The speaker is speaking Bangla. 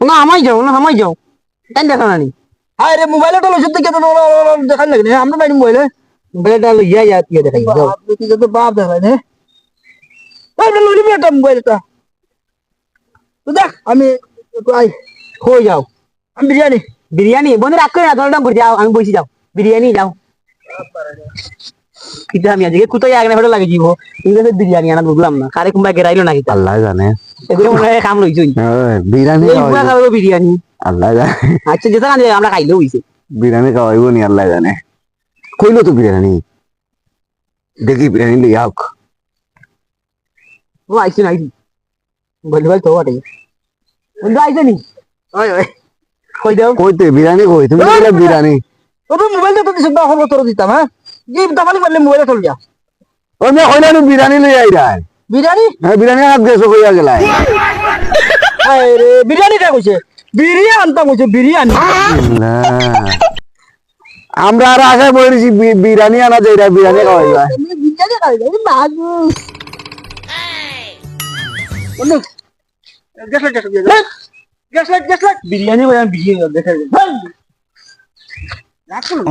না আমাই যাও তাই দেখা না নি হায় রে মোবাইলটা লইছ তো কেন দেখাই লাগে না আমরা নাই মোবাইলে মোবাইলটা লইয়া যা তুই দেখাই যাও তুই তো বাপ দেখাই না তাই না লইলি একটা মোবাইলটা তো দেখ আমি আই কই যাও আমি বিরিয়ানি বিরিয়ানি বন্ধু রাখ করে না দলটা করে যাও আমি বসি যাও বিরিয়ানি যাও কিন্তু আমি আজকে কোথায় আগে ভালো লাগে জীব ঠিক আছে বিরিয়ানি আনা বুঝলাম না কারে কুম্বা গেরাইলো নাকি আল্লাহ জানে এগুলো মনে হয় কাম লইছই বিরিয়ানি এই পুরা খাবো বিরিয়ানি আল্লাহ জানে আচ্ছা যেটা না আমরা খাইলেও হইছে বিরিয়ানি খাওয়াইব নি আল্লাহ জানে কইলো তো বিরিয়ানি দেখি বিরিয়ানি লই আউক ও আইছে নাইছি বল তো আটে বন্ধু আইছে নি ওই ওই কই দাও কইতে বিরিয়ানি কই তুমি বলে বিরিয়ানি ও তো মোবাইলটা তো দিছ না খবর তোর দিতাম হ্যাঁ যে দামালি মারলে মোবাইলে চল যা ও মে কইলা নি বিরিয়ানি লই আই রাই বিরিয়ানি হ্যাঁ বিরিয়ানি হাত গেছো কইয়া গেলাই হায় রে বিরিয়ানি কা কইছে বিরিয়ানি আনতাম কইছে বিরিয়ানি আমরা আর আগে বলেছি বিরিয়ানি আনা যাই বিরিয়ানি খাওয়াইবা বিরিয়ানি খাই বাবু বন্ধু গ্যাস লাইট বিরিয়ানি বানান বিরিয়ানি দেখা রাখো